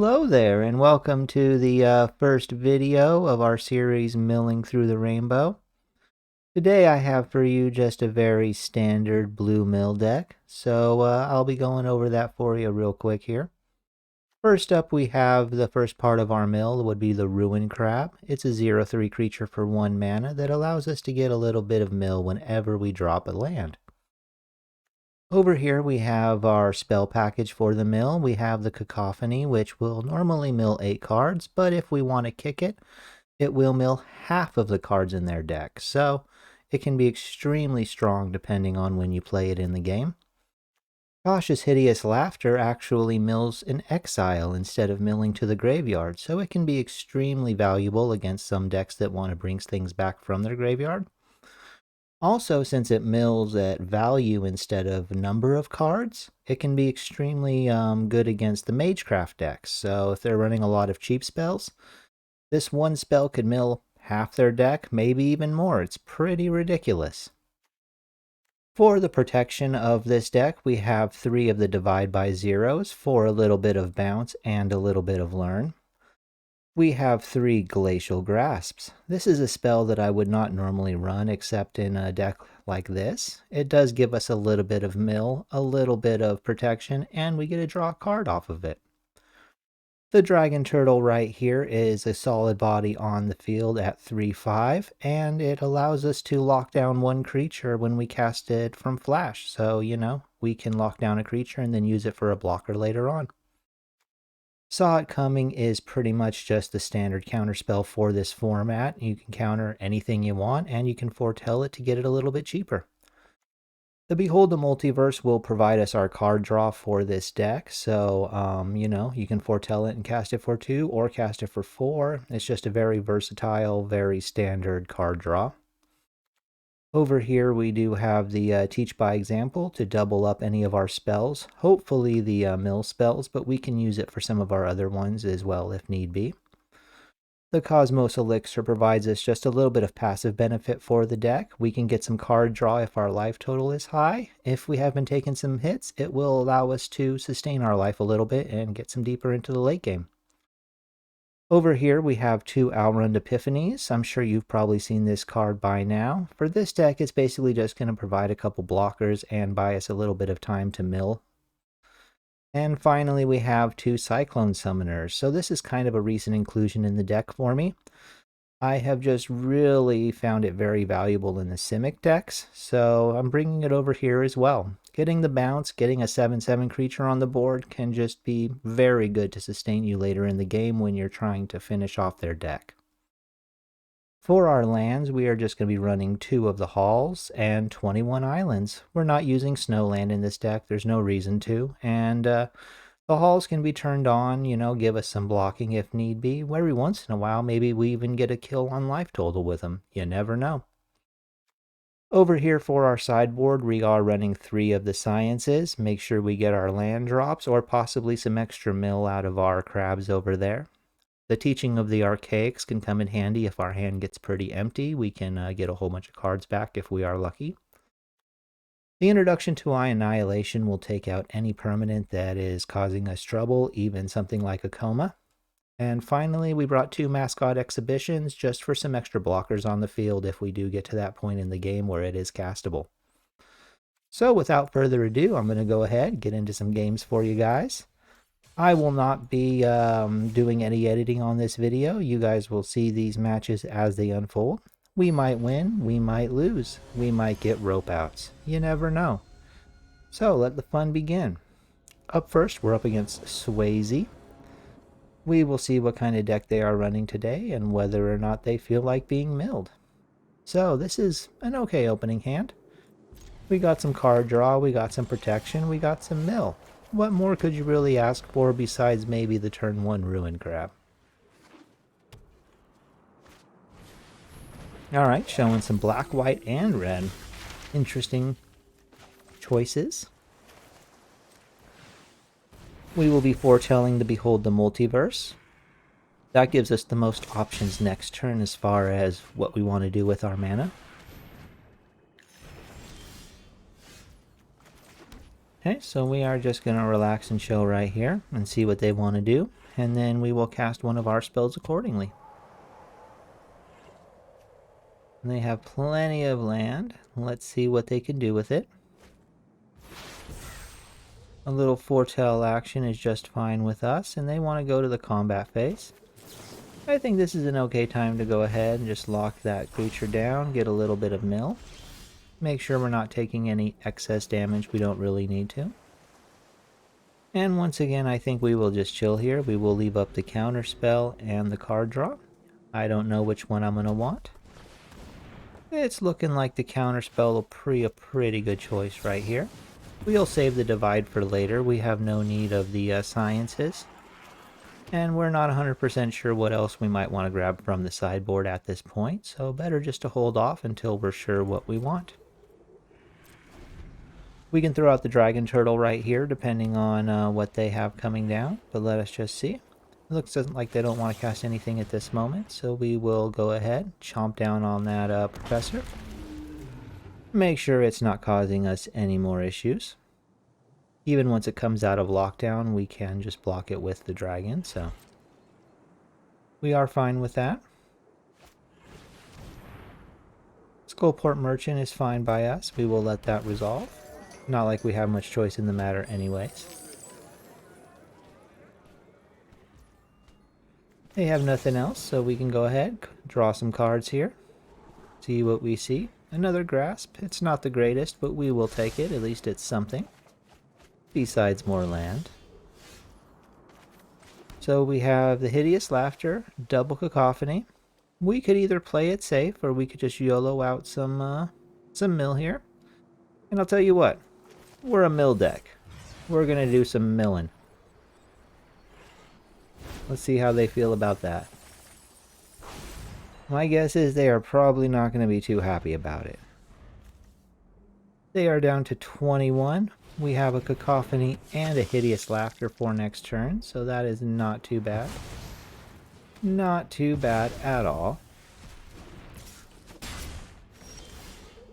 Hello there, and welcome to the first video of our series, Milling Through the Rainbow. Today I have for you just a very standard blue mill deck, so I'll be going over that for you real quick here. First up, we have the first part of our mill would be the Ruin Crab. It's a 0/3 creature for 1 mana that allows us to get a little bit of mill whenever we drop a land. Over here we have our spell package for the mill. We have the Cacophony, which will normally mill 8 cards, but if we want to kick it, it will mill half of the cards in their deck. So it can be extremely strong depending on when you play it in the game. Cautious Hideous Laughter actually mills an exile instead of milling to the graveyard, so it can be extremely valuable against some decks that want to bring things back from their graveyard. Also, since it mills at value instead of number of cards, it can be extremely good against the Magecraft decks. So if they're running a lot of cheap spells, this one spell could mill half their deck, maybe even more. It's pretty ridiculous. For the protection of this deck, we have 3 of the Divide by Zeros for a little bit of bounce and a little bit of learn. We have 3 Glacial Grasps. This is a spell that I would not normally run except in a deck like this. It does give us a little bit of mill, a little bit of protection, and we get to draw a card off of it. The Dragon Turtle right here is a solid body on the field at 3/5, and it allows us to lock down 1 creature when we cast it from Flash. So, we can lock down a creature and then use it for a blocker later on. Saw It Coming is pretty much just the standard counterspell for this format. You can counter anything you want, and you can foretell it to get it a little bit cheaper. The Behold the Multiverse will provide us our card draw for this deck, so, you can foretell it and cast it for 2 or cast it for 4. It's just a very versatile, very standard card draw. Over here we do have the Teach by Example to double up any of our spells. Hopefully the mill spells, but we can use it for some of our other ones as well if need be. The Cosmos Elixir provides us just a little bit of passive benefit for the deck. We can get some card draw if our life total is high. If we have been taking some hits, it will allow us to sustain our life a little bit and get some deeper into the late game. Over here we have 2 Alrund Epiphanies. I'm sure you've probably seen this card by now. For this deck, it's basically just going to provide a couple blockers and buy us a little bit of time to mill. And finally we have 2 Cyclone Summoners. So this is kind of a recent inclusion in the deck for me. I have just really found it very valuable in the Simic decks, so I'm bringing it over here as well. Getting the bounce, getting a 7/7 creature on the board can just be very good to sustain you later in the game when you're trying to finish off their deck. For our lands, we are just going to be running 2 of the Halls and 21 Islands. We're not using Snowland in this deck, there's no reason to, and the Halls can be turned on, give us some blocking if need be. Every once in a while, maybe we even get a kill on life total with them. You never know. Over here for our sideboard, we are running 3 of the Sciences. Make sure we get our land drops or possibly some extra mill out of our crabs over there. The Teaching of the Archaics can come in handy if our hand gets pretty empty. We can get a whole bunch of cards back if we are lucky. The Introduction to Annihilation will take out any permanent that is causing us trouble, even something like a coma. And finally, we brought 2 Mascot Exhibitions just for some extra blockers on the field if we do get to that point in the game where it is castable. So without further ado, I'm going to go ahead and get into some games for you guys. I will not be doing any editing on this video. You guys will see these matches as they unfold. We might win, we might lose, we might get rope outs. You never know. So let the fun begin. Up first, we're up against Swayze. We will see what kind of deck they are running today and whether or not they feel like being milled. So this is an okay opening hand. We got some card draw, we got some protection, we got some mill. What more could you really ask for besides maybe the turn 1 Ruin Crab? Alright, showing some black, white, and red. Interesting choices. We will be foretelling the Behold the Multiverse. That gives us the most options next turn as far as what we want to do with our mana. Okay, so we are just going to relax and chill right here and see what they want to do, and then we will cast one of our spells accordingly. And they have plenty of land. Let's see what they can do with it. A little foretell action is just fine with us, and they want to go to the combat phase. I think this is an okay time to go ahead and just lock that creature down, get a little bit of mill. Make sure we're not taking any excess damage we don't really need to. And once again, I think we will just chill here. We will leave up the counter spell and the card draw. I don't know which one I'm going to want. It's looking like the counter spell will be a pretty good choice right here. We'll save the divide for later. We have no need of the sciences. And we're not 100% sure what else we might want to grab from the sideboard at this point, so better just to hold off until we're sure what we want. We can throw out the dragon turtle right here, depending on what they have coming down, but let us just see. It looks like they don't want to cast anything at this moment, so we will go ahead, chomp down on that professor. Make sure it's not causing us any more issues. Even once it comes out of lockdown, we can just block it with the dragon, so we are fine with that. Skullport Merchant is fine by us. We will let that resolve. Not like we have much choice in the matter anyways. They have nothing else, so we can go ahead, draw some cards here. See what we see. Another grasp. It's not the greatest, but we will take it. At least it's something. Besides more land. So we have the Hideous Laughter, double Cacophony. We could either play it safe, or we could just YOLO out some mill here. And I'll tell you what, we're a mill deck. We're going to do some milling. Let's see how they feel about that. My guess is they are probably not going to be too happy about it. They are down to 21. We have a Cacophony and a Hideous Laughter for next turn, so that is not too bad. Not too bad at all.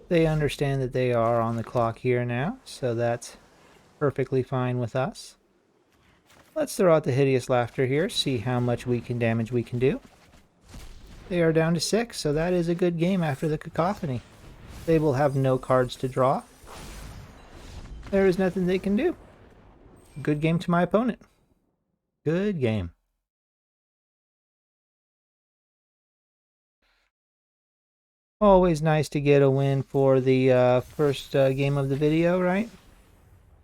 They understand that they are on the clock here now, so that's perfectly fine with us. Let's throw out the Hideous Laughter here, see how much damage we can do. They are down to 6, so that is a good game after the Cacophony. They will have no cards to draw. There is nothing they can do. Good game to my opponent. Good game. Always nice to get a win for the first game of the video, right?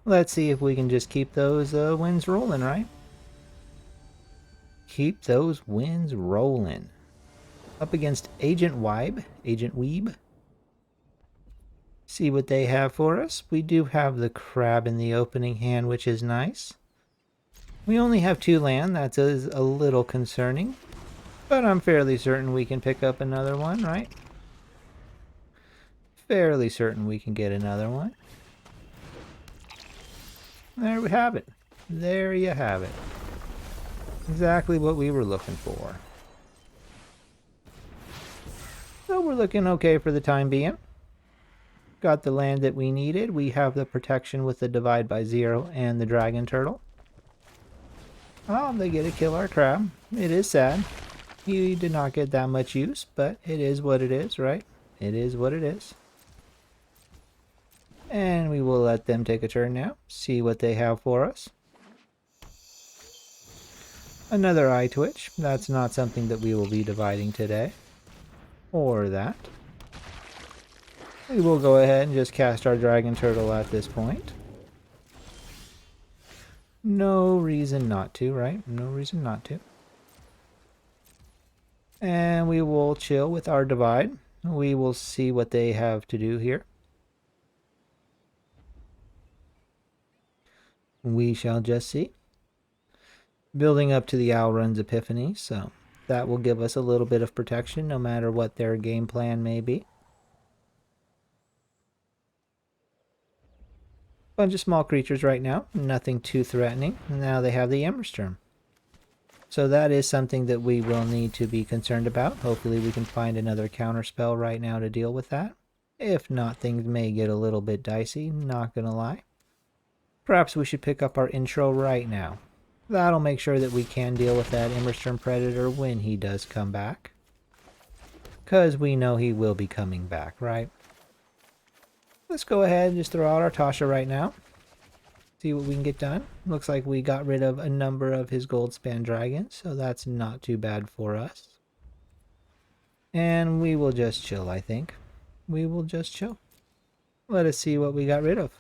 Let's see if we can just keep those wins rolling, right? Keep those wins rolling. Up against Agent Weeb. See what they have for us. We do have the crab in the opening hand, which is nice. We only have 2 land. That is a little concerning. But I'm fairly certain we can pick up another one, right? Fairly certain we can get another one. There we have it. There you have it. Exactly what we were looking for. So we're looking okay for the time being. Got the land that we needed. We have the protection with the Divide by 0 and the Dragon Turtle. Oh, they get to kill our crab. It is sad. He did not get that much use, but it is what it is, right? It is what it is. And we will let them take a turn now. See what they have for us. Another eye twitch. That's not something that we will be dividing today. Or that. We will go ahead and just cast our Dragon Turtle at this point. No reason not to, right? No reason not to. And we will chill with our divide. We will see what they have to do here. We shall just see. Building up to the Alrund's Epiphany, so that will give us a little bit of protection no matter what their game plan may be. Bunch of small creatures right now, nothing too threatening. Now they have the Embersturm. So that is something that we will need to be concerned about. Hopefully we can find another counter spell right now to deal with that. If not, things may get a little bit dicey, not gonna lie. Perhaps we should pick up our intro right now. That'll make sure that we can deal with that Immersturm Predator when he does come back. Because we know he will be coming back, right? Let's go ahead and just throw out our Tasha right now. See what we can get done. Looks like we got rid of a number of his Goldspan dragons, so that's not too bad for us. And we will just chill, I think. We will just chill. Let us see what we got rid of.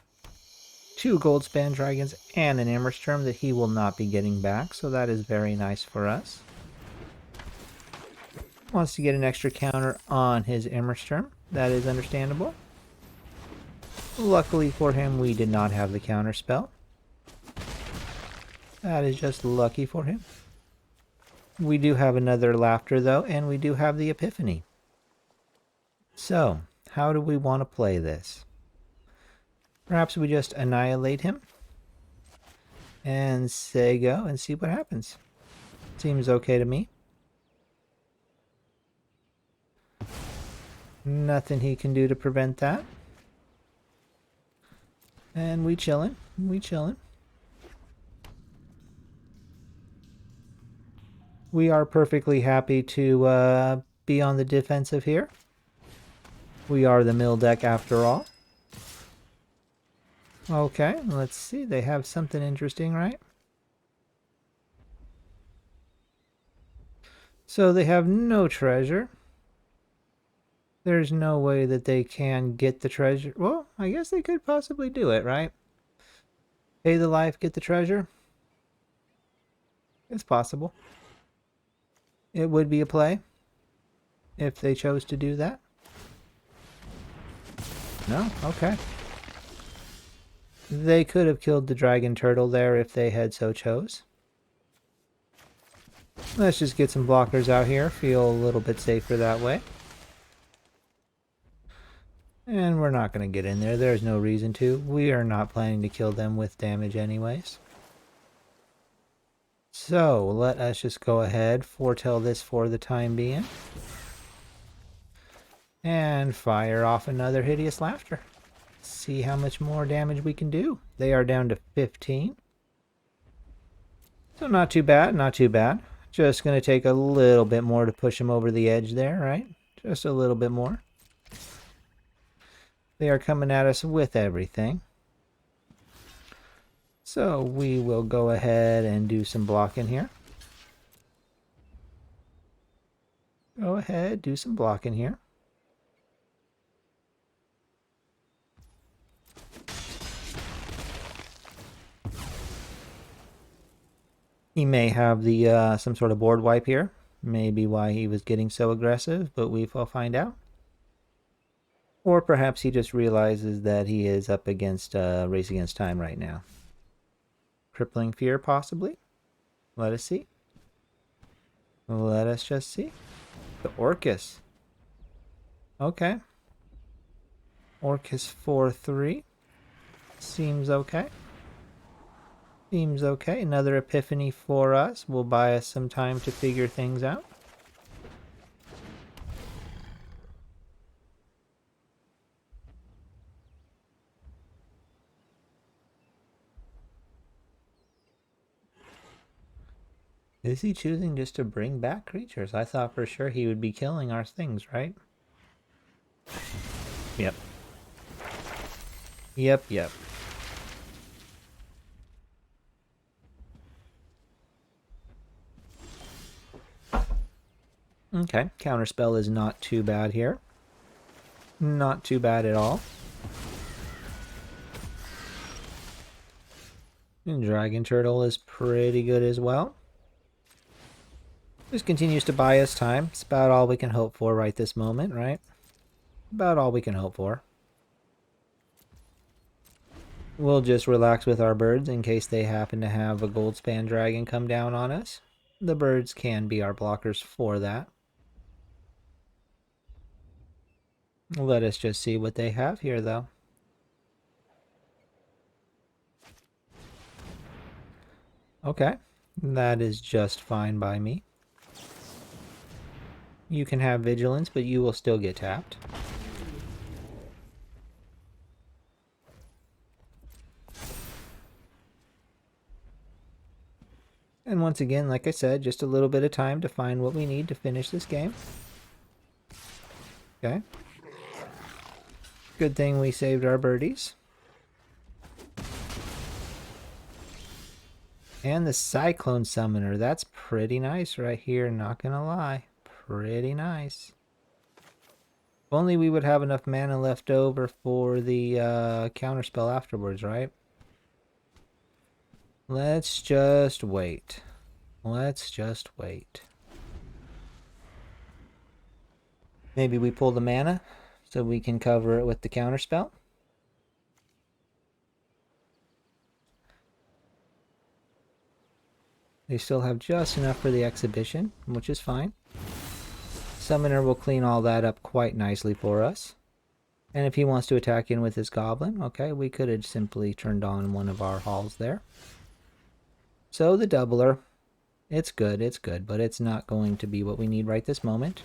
2 Goldspan dragons and an Immersturm that he will not be getting back, so that is very nice for us. Wants to get an extra counter on his Immersturm. That is understandable. Luckily for him, we did not have the counter spell. That is just lucky for him. We do have another Laughter though, and we do have the Epiphany. So, how do we want to play this? Perhaps we just annihilate him and say go and see what happens. Seems okay to me. Nothing he can do to prevent that. And we chillin'. We chillin'. We are perfectly happy to be on the defensive here. We are the mill deck after all. Okay, let's see. They have something interesting, right? So they have no treasure. There's no way that they can get the treasure. Well, I guess they could possibly do it, right? Pay the life, get the treasure. It's possible. It would be a play if they chose to do that. No? Okay. They could have killed the dragon turtle there if they had so chose. Let's just get some blockers out here. Feel a little bit safer that way. And we're not going to get in there. There's no reason to. We are not planning to kill them with damage anyways. So, let us just go ahead, foretell this for the time being. And fire off another Hideous Laughter. See how much more damage we can do. They are down to 15. So not too bad, not too bad. Just going to take a little bit more to push them over the edge there, right? Just a little bit more. They are coming at us with everything. So we will go ahead and do some blocking here. Go ahead, do some blocking here. He may have the some sort of board wipe here. Maybe why he was getting so aggressive, but we will find out. Or perhaps he just realizes that he is up against Race Against Time right now. Crippling Fear, possibly? Let us see. Let us just see. The Orcus. Okay. Orcus 4/3. Seems okay. Seems okay. Another Epiphany for us. Will buy us some time to figure things out. Is he choosing just to bring back creatures? I thought for sure he would be killing our things, right? Yep. Yep. Okay, counterspell is not too bad here. Not too bad at all. And Dragon Turtle is pretty good as well. Just continues to buy us time. It's about all we can hope for right this moment, right? About all we can hope for. We'll just relax with our birds in case they happen to have a Goldspan dragon come down on us. The birds can be our blockers for that. Let us just see what they have here, though. Okay, that is just fine by me. You can have Vigilance, but you will still get tapped. And once again, like I said, just a little bit of time to find what we need to finish this game. Okay. Good thing we saved our birdies. And the Cyclone Summoner. That's pretty nice right here, not gonna lie. Pretty nice. If only we would have enough mana left over for the counterspell afterwards, right? Let's just wait. Let's just wait. Maybe we pull the mana so we can cover it with the counterspell. They still have just enough for the exhibition, which is fine. Summoner will clean all that up quite nicely for us. And if he wants to attack in with his goblin, okay, we could have simply turned on one of our halls there. So the doubler, it's good, but it's not going to be what we need right this moment.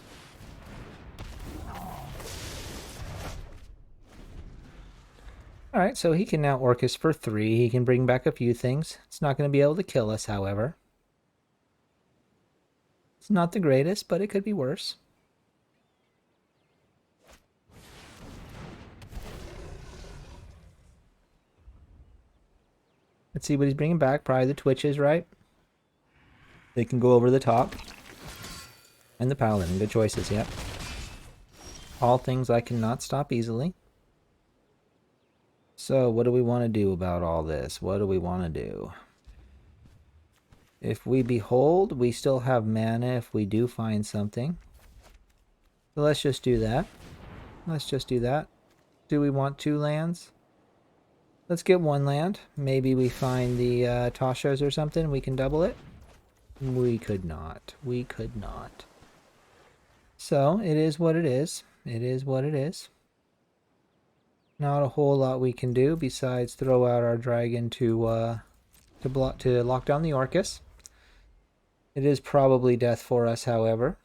Alright, so he can now Orcus for 3. He can bring back a few things. It's not going to be able to kill us, however. It's not the greatest, but it could be worse. Let's see what he's bringing back. Probably the Twitches, right? They can go over the top. And the Paladin. Good choices, yep. All things I cannot stop easily. So, what do we want to do about all this? What do we want to do? If we behold, we still have mana if we do find something. So let's just do that. Let's just do that. Do we want 2 lands? Let's get 1 land. Maybe we find the Tashas or something. We can double it. We could not. We could not. So, it is what it is. It is what it is. Not a whole lot we can do besides throw out our dragon to lock down the Orcus. It is probably death for us, however.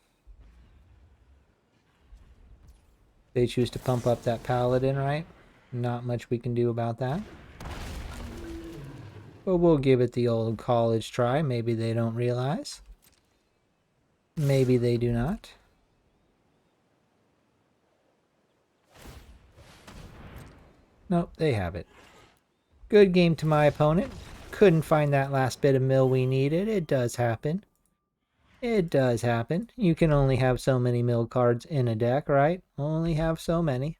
They choose to pump up that Paladin, right? Not much we can do about that. But we'll give it the old college try. Maybe they don't realize. Maybe they do not. Nope, they have it. Good game to my opponent. Couldn't find that last bit of mill we needed. It does happen. It does happen. You can only have so many mill cards in a deck, right? Only have so many.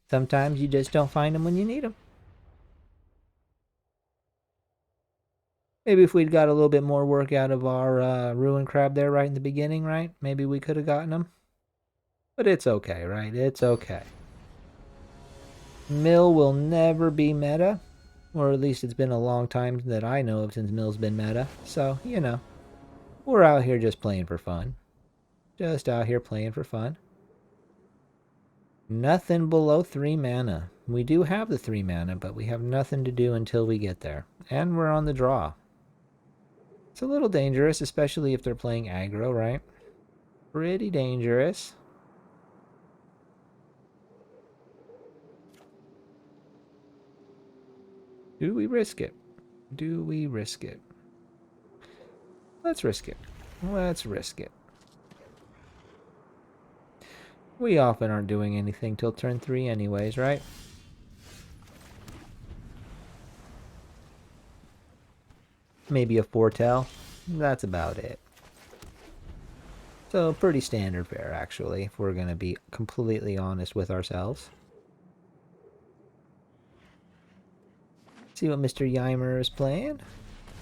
Sometimes you just don't find them when you need them. Maybe if we'd got a little bit more work out of our Ruin Crab there right in the beginning, right? Maybe we could have gotten them. But it's okay, right? It's okay. Mill will never be meta. Or at least it's been a long time that I know of since Mill's been meta. So, you know, we're out here just playing for fun. Just out here playing for fun. Nothing below 3 mana. We do have the 3 mana, but we have nothing to do until we get there. And we're on the draw. It's a little dangerous, especially if they're playing aggro, right? Pretty dangerous. Do we risk it? Do we risk it? Let's risk it. Let's risk it. We often aren't doing anything till turn 3 anyways, right? Maybe a foretell. That's about it. So pretty standard fare, actually, if we're going to be completely honest with ourselves. See what Mr. Yimer is playing.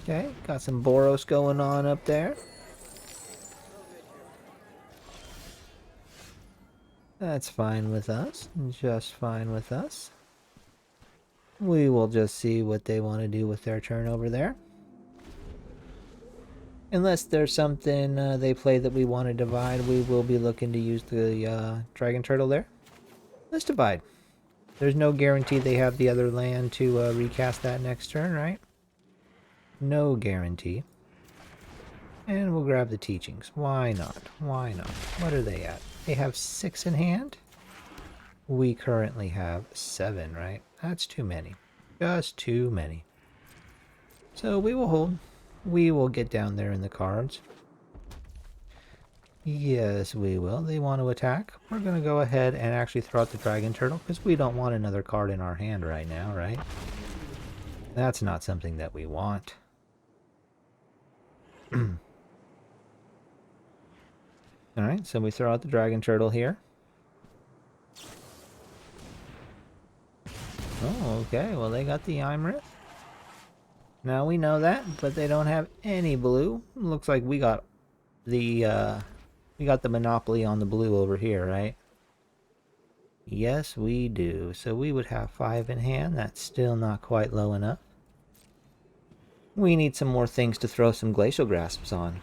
Okay, got some Boros going on up there. That's fine with us. Just fine with us. We will just see what they want to do with their turn over there. Unless there's something they play that we want to divide, we will be looking to use the Dragon Turtle there. Let's divide. There's no guarantee they have the other land to recast that next turn, right? No guarantee. And we'll grab the teachings. Why not? Why not? What are they at? They have 6 in hand? We currently have 7, right? That's too many. Just too many. So we will hold. We will get down there in the cards. Yes, we will. They want to attack. We're going to go ahead and actually throw out the dragon turtle because we don't want another card in our hand right now, right? That's not something that we want. Alright, so we throw out the dragon turtle here. Oh, okay. Well, they got the Imrith. Now we know that, but they don't have any blue. Looks like we got the monopoly on the blue over here, right? Yes, we do. So we would have 5 in hand. That's still not quite low enough. We need some more things to throw some glacial grasps on.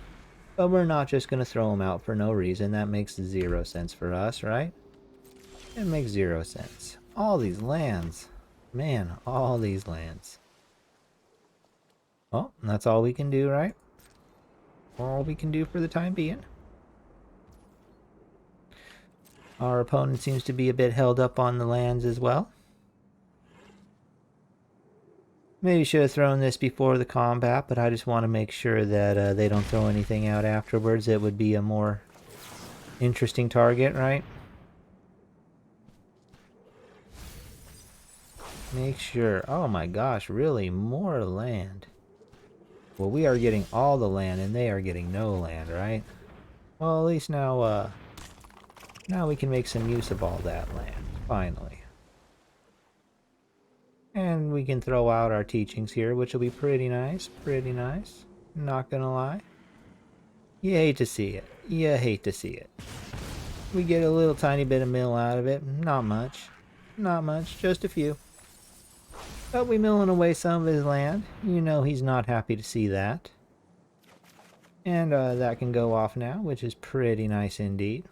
But we're not just going to throw them out for no reason. That makes 0 sense for us, right? It makes 0 sense. All these lands. Man, all these lands. Well, that's all we can do, right? All we can do for the time being. Our opponent seems to be a bit held up on the lands as well. Maybe should have thrown this before the combat, but I just want to make sure that they don't throw anything out afterwards. It would be a more interesting target, right? Make sure. Oh my gosh, really? More land. Well, we are getting all the land, and they are getting no land, right? Well, at least now, now we can make some use of all that land, finally. And we can throw out our teachings here, which will be pretty nice, pretty nice. Not gonna lie. You hate to see it. You hate to see it. We get a little tiny bit of mill out of it. Not much. Not much, just a few. But we milling away some of his land. You know he's not happy to see that. And that can go off now, which is pretty nice indeed.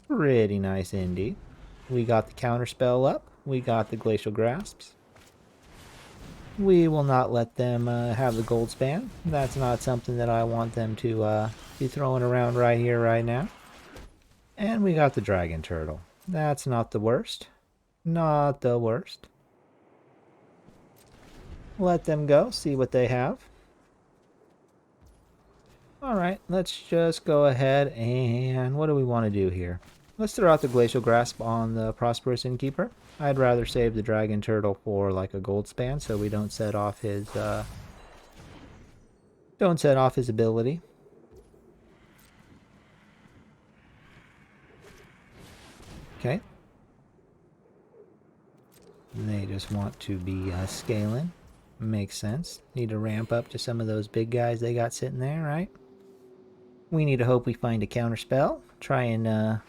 Pretty nice indeed. We got the counterspell up. We got the glacial grasps. We will not let them have the gold span. That's not something that I want them to be throwing around right here, right now. And we got the dragon turtle. That's not the worst. Not the worst. Let them go, see what they have. Alright, let's just go ahead and what do we want to do here? Let's throw out the glacial grasp on the prosperous innkeeper. I'd rather save the dragon turtle for like a gold span so we don't set off his ability. Okay. They just want to be scaling. Makes sense. Need to ramp up to some of those big guys they got sitting there, right? We need to hope we find a counter spell. Try and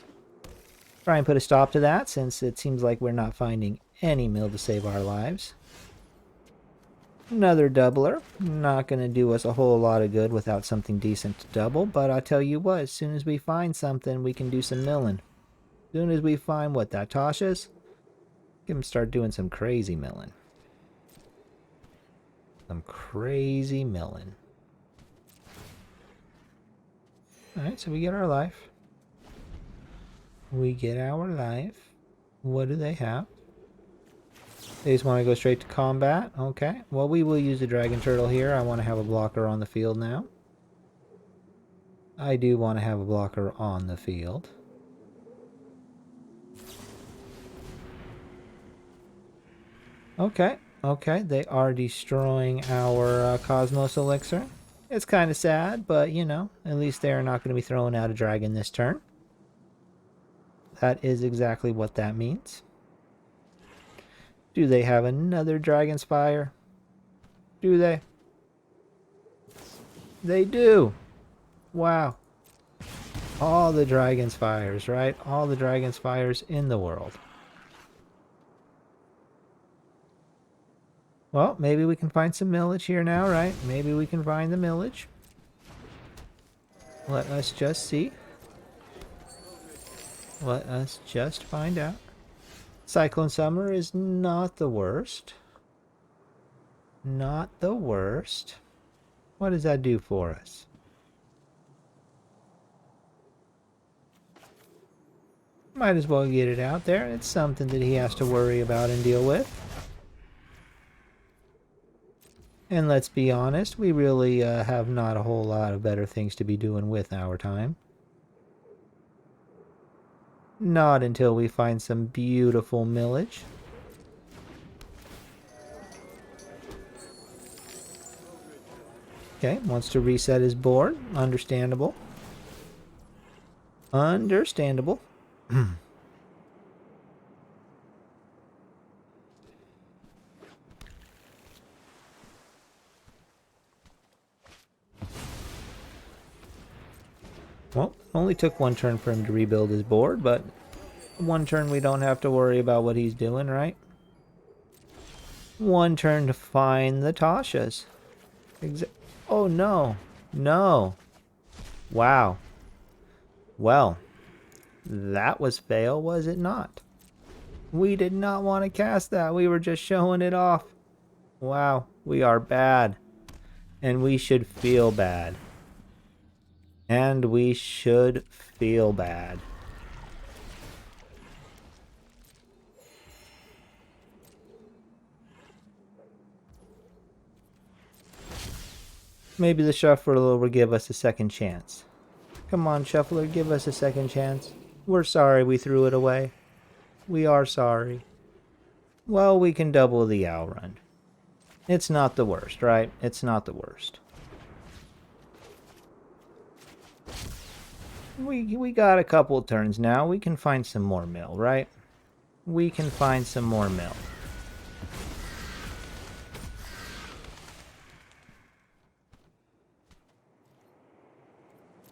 put a stop to that, since it seems like we're not finding any mill to save our lives. Another doubler. Not going to do us a whole lot of good without something decent to double, but I'll tell you what, as soon as we find something, we can do some milling. As soon as we find what that Tasha's, we can start doing some crazy milling. Some crazy milling. Alright, so we get our life. We get our life. What do they have? They just want to go straight to combat. Okay. Well, we will use the dragon turtle here. I want to have a blocker on the field now. I do want to have a blocker on the field. Okay. Okay, they are destroying our Cosmos Elixir. It's kind of sad, but, you know, at least they're not going to be throwing out a dragon this turn. That is exactly what that means. Do they have another Dragon Spire? Do they? They do! Wow. All the Dragon Spires, right? All the Dragon Spires in the world. Well, maybe we can find some millage here now, right? Maybe we can find the millage. Let us just see. Let us just find out. Cyclone Summer is not the worst. Not the worst. What does that do for us? Might as well get it out there. It's something that he has to worry about and deal with. And let's be honest, we really have not a whole lot of better things to be doing with our time. Not until we find some beautiful millage. Okay, wants to reset his board. Understandable. Understandable. Well, only took one turn for him to rebuild his board, but one turn we don't have to worry about what he's doing, right? One turn to find the Tashas. Oh, no. No. Wow. Well, that was fail, was it not? We did not want to cast that. We were just showing it off. Wow, we are bad. And we should feel bad. And we should feel bad. Maybe the shuffler will give us a second chance. Come on, shuffler, give us a second chance. We're sorry we threw it away. We are sorry. Well, we can double the outrun. It's not the worst, right? It's not the worst. We got a couple turns now. We can find some more mill, right? We can find some more mill.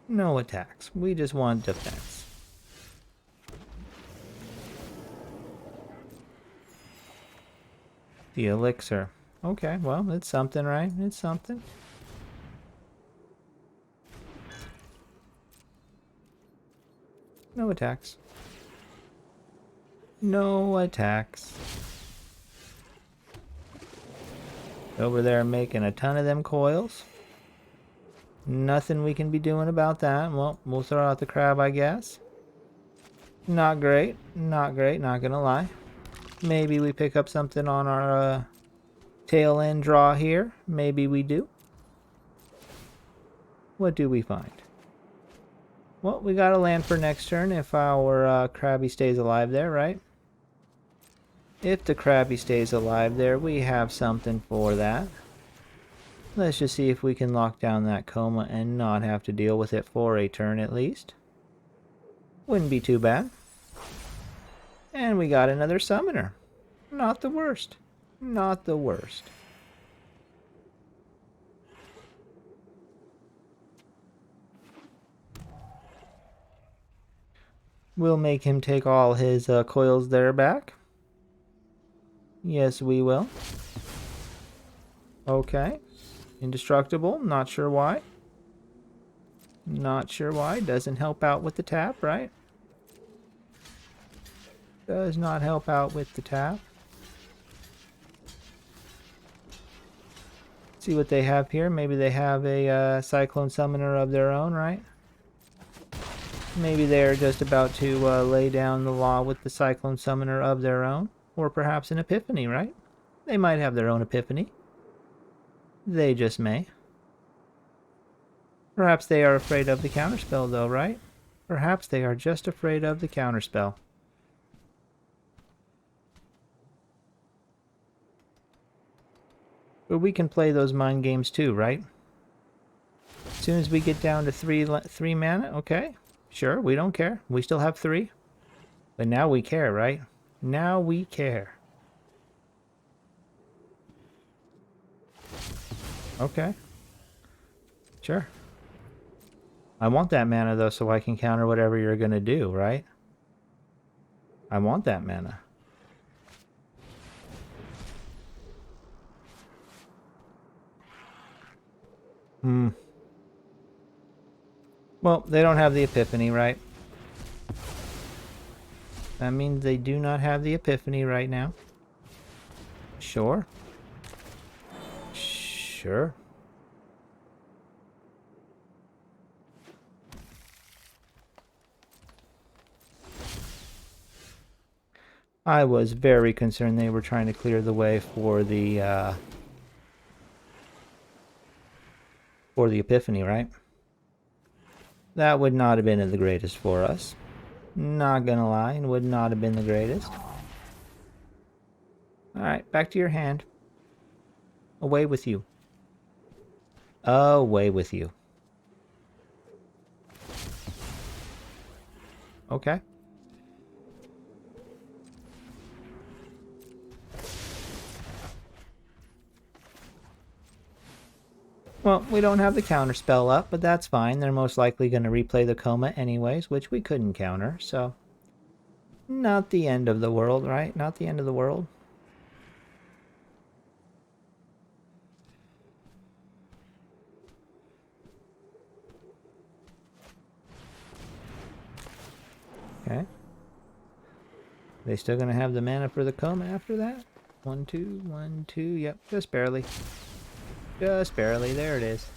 No attacks. We just want defense. The elixir. Okay, well, it's something, right? It's something. No attacks. No attacks. Over there making a ton of them coils. Nothing we can be doing about that. Well, we'll throw out the crab, I guess. Not great. Not great, not gonna lie. Maybe we pick up something on our tail end draw here. Maybe we do. What do we find? Well, we got a land for next turn if our crabby stays alive there, right? If the crabby stays alive there, we have something for that. Let's just see if we can lock down that coma and not have to deal with it for a turn at least. Wouldn't be too bad. And we got another summoner. Not the worst. Not the worst. We'll make him take all his coils there back. Yes, we will. Okay. Indestructible. Not sure why. Not sure why. Doesn't help out with the tap, right? Does not help out with the tap. See what they have here. Maybe they have a cyclone summoner of their own, right? Maybe they're just about to lay down the law with the cyclone summoner of their own. Or perhaps an epiphany, right? They might have their own epiphany. They just may. Perhaps they are afraid of the counterspell, though, right? Perhaps they are just afraid of the counterspell. But we can play those mind games too, right? As soon as we get down to three mana, okay. Sure, we don't care. We still have 3. But now we care, right? Now we care. Okay. Sure. I want that mana, though, so I can counter whatever you're going to do, right? I want that mana. Well, they don't have the epiphany, right? That means they do not have the epiphany right now. Sure. Sure. I was very concerned they were trying to clear the way for the For the Epiphany, right? That would not have been the greatest for us. Not gonna lie, it would not have been the greatest. Alright, back to your hand. Away with you. Away with you. Okay. Well, we don't have the counter spell up, but that's fine. They're most likely going to replay the coma anyways, which we couldn't counter, so... Not the end of the world, right? Not the end of the world. Okay. They still going to have the mana for the coma after that? 1, 2, 1, 2, yep, just barely. Just barely, there it is.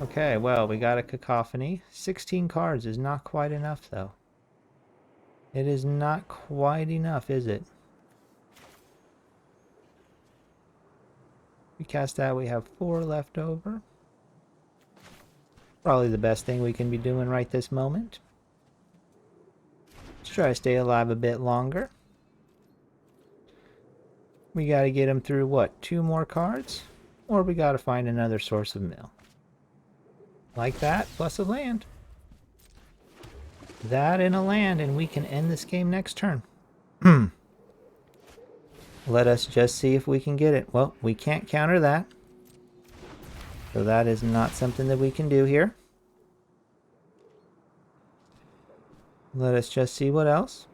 Okay, well, we got a cacophony. 16 cards is not quite enough, though. It is not quite enough, is it? We cast that, we have 4 left over. Probably the best thing we can be doing right this moment. Let's try to stay alive a bit longer. We gotta get him through, what, 2 more cards? Or we gotta find another source of mill. Like that, plus a land. That and a land, and we can end this game next turn. Let us just see if we can get it. Well, we can't counter that. So that is not something that we can do here. Let us just see what else.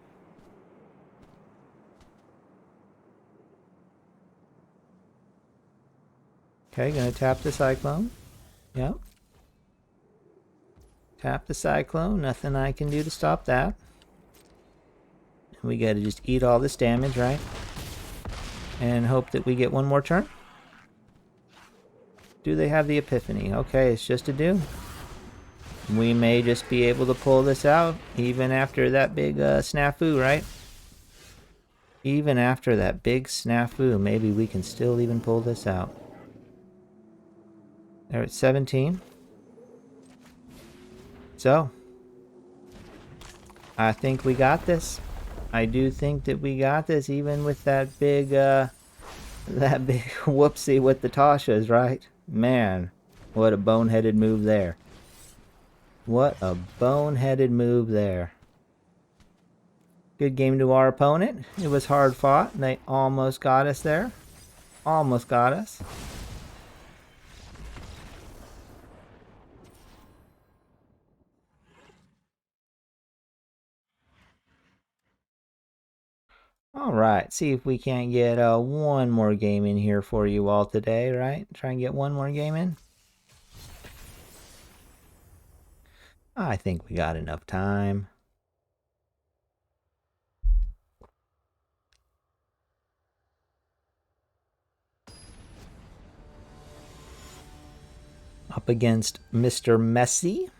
Okay, gonna tap the Cyclone. Yep. Tap the Cyclone. Nothing I can do to stop that. And we gotta just eat all this damage, right? And hope that we get one more turn. Do they have the Epiphany? Okay, it's just a do. We may just be able to pull this out even after that big snafu, right? Even after that big snafu, maybe we can still even pull this out. They're at 17. So, I think we got this. I do think that we got this, even with that big whoopsie with the Tashas, right? Man, what a boneheaded move there. What a boneheaded move there. Good game to our opponent. It was hard fought. They almost got us there. Almost got us. Alright, see if we can't get one more game in here for you all today, right? Try and get one more game in. I think we got enough time. Up against Mr. Messy.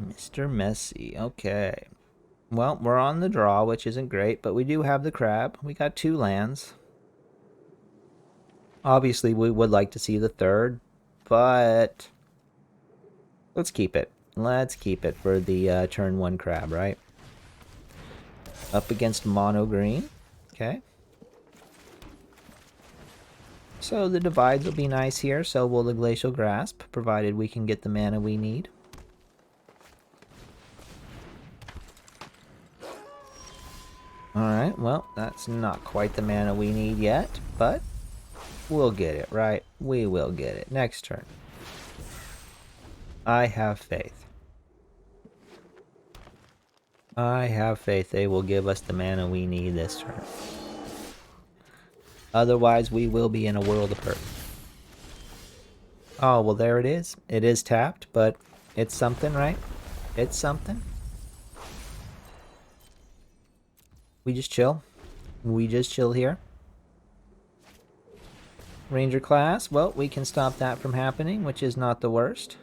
Mr. Messy, okay. Well, we're on the draw, which isn't great, but we do have the crab. We got 2 lands. Obviously, we would like to see the 3rd, but let's keep it. Let's keep it for the turn 1 crab, right? Up against mono green. Okay. So the divides will be nice here, so will the Glacial Grasp, provided we can get the mana we need. Alright, well, that's not quite the mana we need yet, but we'll get it, right? We will get it. Next turn. I have faith. I have faith they will give us the mana we need this turn. Otherwise, we will be in a world of hurt. Oh, well, there it is. It is tapped, but it's something, right? It's something. We just chill. We just chill here. Ranger class. Well, we can stop that from happening, which is not the worst.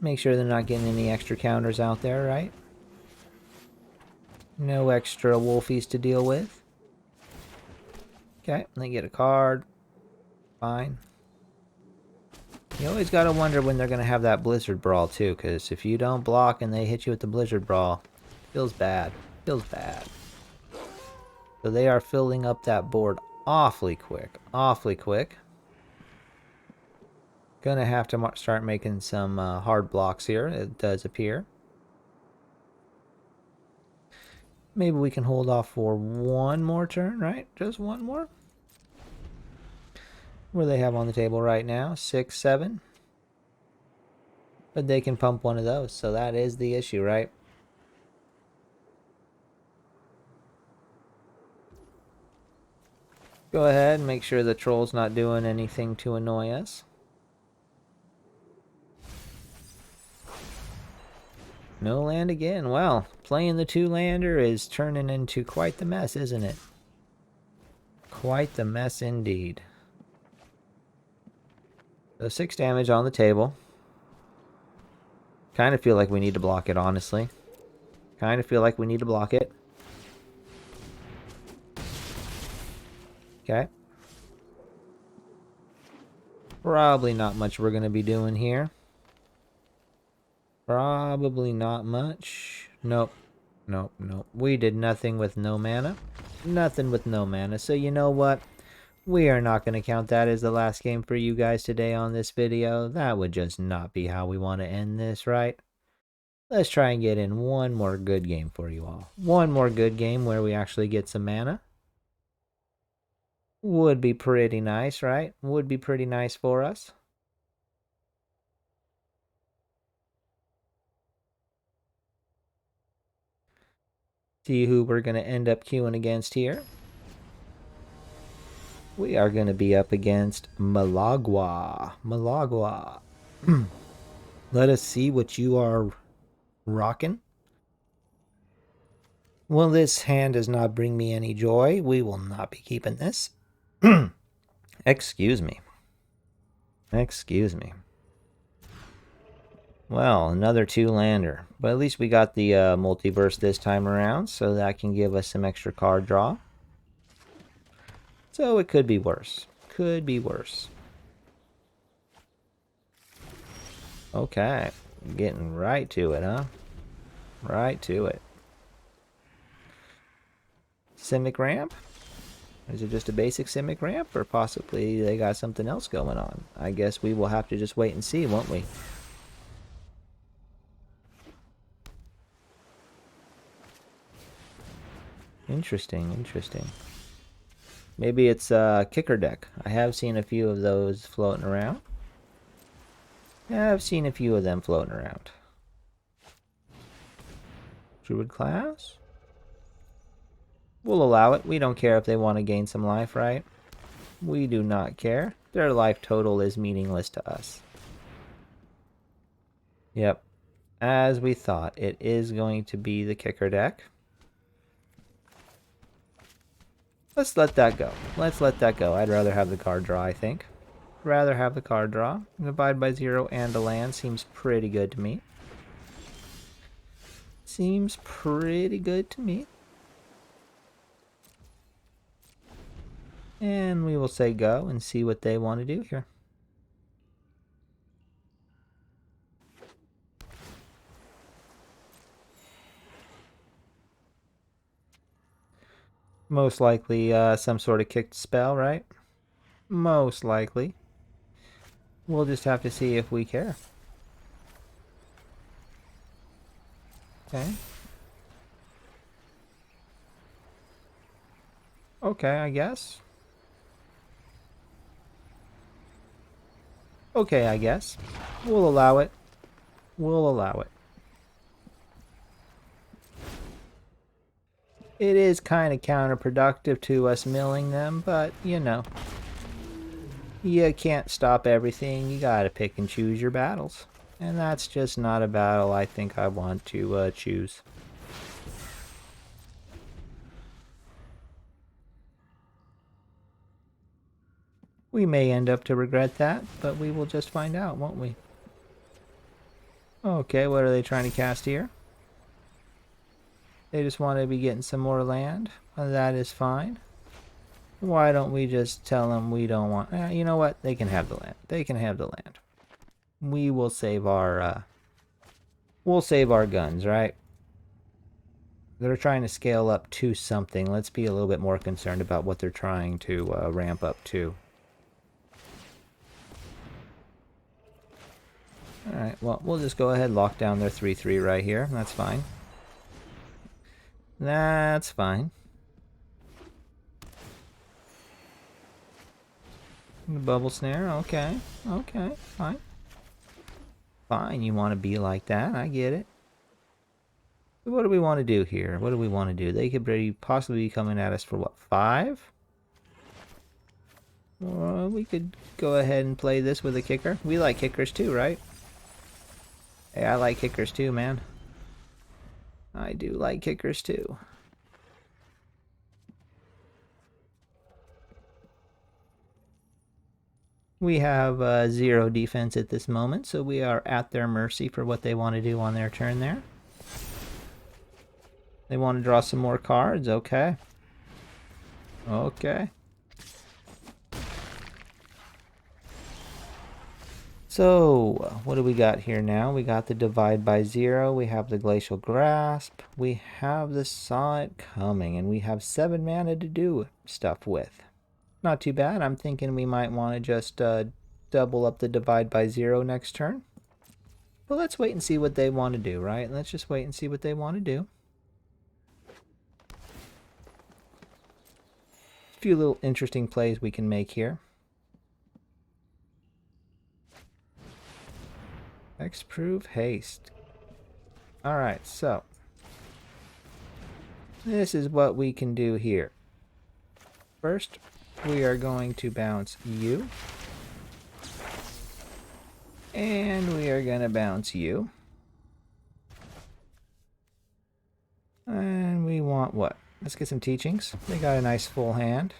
Make sure they're not getting any extra counters out there, right? No extra wolfies to deal with. Okay, they get a card. Fine. You always gotta wonder when they're gonna have that Blizzard Brawl too, because if you don't block and they hit you with the Blizzard Brawl, feels bad. Feels bad. So they are filling up that board awfully quick. Awfully quick. Gonna have to start making some hard blocks here, it does appear. Maybe we can hold off for one more turn, right? Just one more. What do they have on the table right now? 6, 7. But they can pump one of those, so that is the issue, right? Go ahead and make sure the troll's not doing anything to annoy us. No land again. Well, playing the 2-lander is turning into quite the mess, isn't it? Quite the mess indeed. So 6 damage on the table. Kind of feel like we need to block it, honestly. Kind of feel like we need to block it. Okay. Probably not much we're going to be doing here. Probably not much. Nope. Nope, nope. We did nothing with no mana. Nothing with no mana. So you know what? We are not going to count that as the last game for you guys today on this video. That would just not be how we want to end this, right? Let's try and get in one more good game for you all. One more good game where we actually get some mana. Would be pretty nice, right? Would be pretty nice for us. See who we're going to end up queuing against here. We are going to be up against Malagua. Malagua. Let us see what you are rocking. Well, this hand does not bring me any joy. We will not be keeping this. Excuse me. Excuse me. Well, another 2-lander. But at least we got the multiverse this time around, so that can give us some extra card draw. So it could be worse. Could be worse. Okay. Getting right to it, huh? Right to it. Simic ramp? Is it just a basic Simic ramp? Or possibly they got something else going on? I guess we will have to just wait and see, won't we? Interesting, interesting. Maybe it's a kicker deck. I have seen a few of those floating around. Yeah, I've seen a few of them floating around. Druid class? We'll allow it. We don't care if they want to gain some life, right? We do not care. Their life total is meaningless to us. Yep. As we thought, it is going to be the kicker deck. Let's let that go. Let's let that go. I'd rather have the card draw, I think. Rather have the card draw. Divide by 0 and a land seems pretty good to me. Seems pretty good to me. And we will say go and see what they want to do here. Most likely some sort of kicked spell, right? Most likely. We'll just have to see if we care. Okay. Okay, I guess. Okay, I guess. We'll allow it. We'll allow it. It is kind of counterproductive to us milling them, but, you know. You can't stop everything. You gotta pick and choose your battles. And that's just not a battle I think I want to choose. We may end up to regret that, but we will just find out, won't we? Okay, what are they trying to cast here? They just want to be getting some more land. That is fine. Why don't we just tell them we don't want... you know what? They can have the land. They can have the land. We will save our... we'll save our guns, right? They're trying to scale up to something. Let's be a little bit more concerned about what they're trying to ramp up to. Alright, well, we'll just go ahead and lock down their 3-3 right here. That's fine. That's fine. The bubble snare, okay. Okay, fine. Fine, you want to be like that. I get it. What do we want to do here? What do we want to do? They could possibly be coming at us for what, 5? Or we could go ahead and play this with a kicker. We like kickers too, right? Hey, I like kickers too, man. I do like kickers too. We have 0 defense at this moment, so we are at their mercy for what they want to do on their turn there. They want to draw some more cards, okay. Okay. So, what do we got here now? We got the Divide by 0, we have the Glacial Grasp, we have the Saw It Coming, and we have 7 mana to do stuff with. Not too bad. I'm thinking we might want to just double up the Divide by 0 next turn. But let's wait and see what they want to do, right? Let's just wait and see what they want to do. A few little interesting plays we can make here. Hexproof Haste. Alright, so this is what we can do here. First, we are going to bounce you. And we are going to bounce you. And we want what? Let's get some teachings. They got a nice full hand.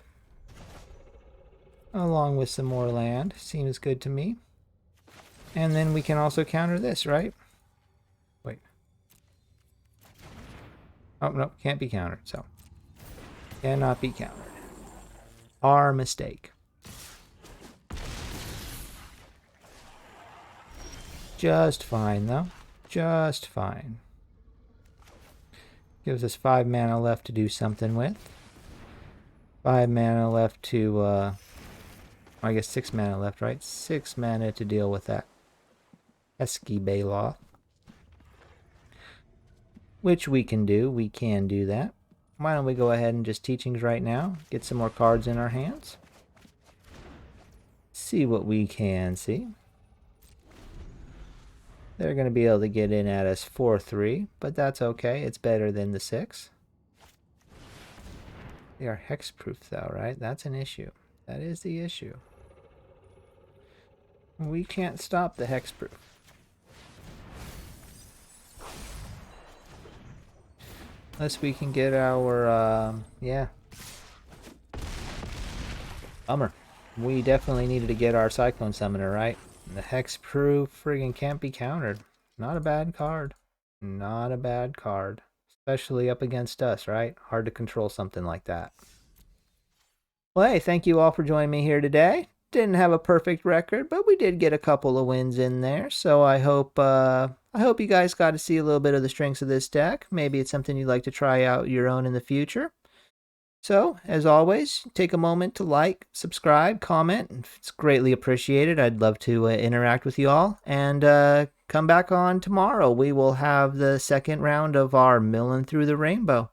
Along with some more land. Seems good to me. And then we can also counter this, right? Wait. Oh, no, can't be countered, so. Cannot be countered. Our mistake. Just fine, though. Just fine. Gives us 5 mana left to do something with. 5 mana left to, I guess 6 mana left, right? 6 mana to deal with that pesky Baloth. Which we can do. We can do that. Why don't we go ahead and just teachings right now. Get some more cards in our hands. See what we can see. They're going to be able to get in at us 4-3, but that's okay. It's better than the 6. They are hexproof though, right? That's an issue. That is the issue. We can't stop the hexproof. Unless we can get our, yeah. Bummer. We definitely needed to get our Cyclone Summoner, right? The hexproof friggin' can't be countered. Not a bad card. Not a bad card. Especially up against us, right? Hard to control something like that. Well, hey, thank you all for joining me here today. Didn't have a perfect record, but we did get a couple of wins in there. So I hope you guys got to see a little bit of the strengths of this deck. Maybe it's something you'd like to try out your own in the future. So, as always, take a moment to like, subscribe, comment. It's greatly appreciated. I'd love to interact with you all. And come back on tomorrow. We will have the second round of our Milling Through the Rainbow.